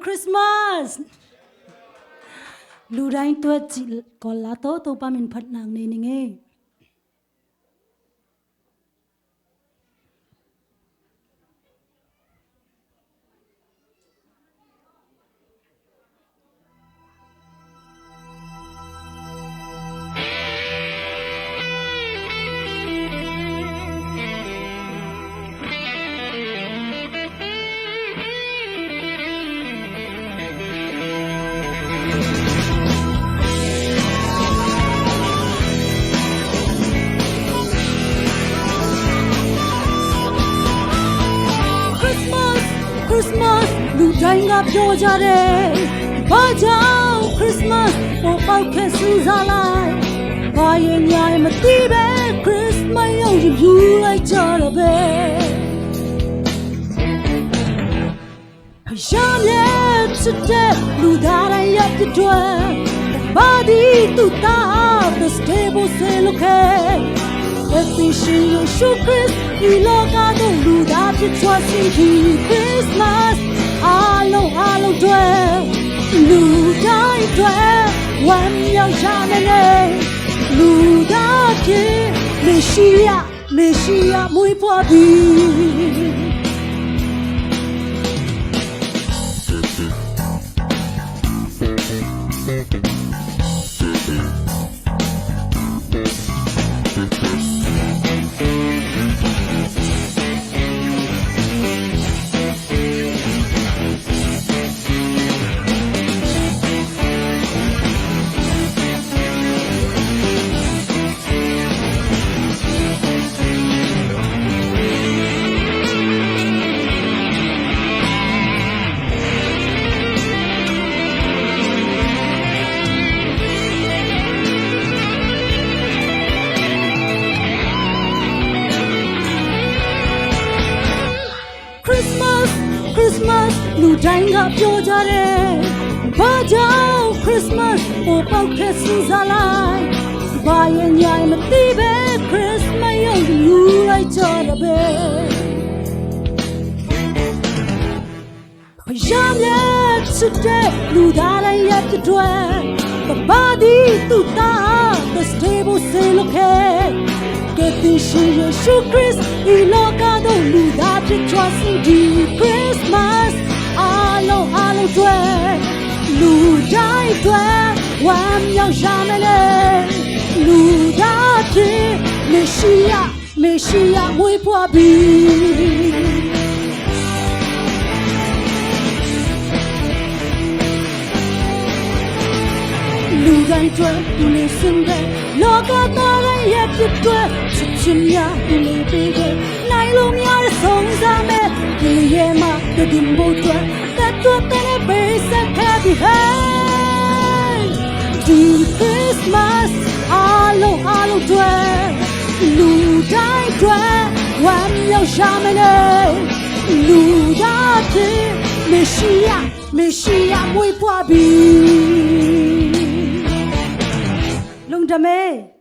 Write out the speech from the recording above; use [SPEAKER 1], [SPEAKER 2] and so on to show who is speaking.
[SPEAKER 1] Christmas လူတိုင်းတွက်ကြည့်ကောလာတော့ပါမင်ဖတ်နာနေနေငယ် Christmas လူတိုင်းကပြောကြတယ်ဘာကြောင့် Christmas ပေါ်ပေါက်ခဲ့စူးစားလိုက်ဘာရင်ညာရင်မသိပဲ Christmas ရောက်ယူလိုက်ကြတော့ပဲရှာလက်စစ်တဲ့လူသားတိုင်းရဲ့ပြတွေ့ဘာဒီတူတာ the stable say look at Everything you should Chris you look at the luda picture singing Christmas hello dwell luda dwell one young shaman luda ke Messiah muy pobi Christmas လူတိုင်းကပြောကြတယ်ဘာကြောင့် Christmas ပေါ်ပေါက်ခဲ့စူးစားလိုက်ဘာရင်ညာရင်မသိပဲ Christmas ရောက်ယူလိုက်ကြတော့ပဲဖယားမြတ်စစ်တဲ့လူသားတိုင်းရဲ့ပြတွေ့ဘာဒီတူတာ the stable say look at get this year show Chris he look at the luda picture singing Christmas hello dwell luda dwell one young shaman luda ke Messiah muy pobiလူတိုင်းတွေ့သူလေးစင်တဲ့လောကသားရဲ့ပြည့်တွေ့ချစ်ချင်းများသူလေးပေးခဲ့နိုင်လို့များတဲ့ဆုံးစားမဲ့ဒီရဲ့မှာတည်မှုတွေ့တဲ့တွေ့တဲ့ပေးစခဲ့ပြီး Hey Christmas hello dwell လူတိုင်းတွေ့ဝမ်းရောက်ရှာမနေလူသားဖြစ် Messiah မွေးဖွားပြီးLong Dame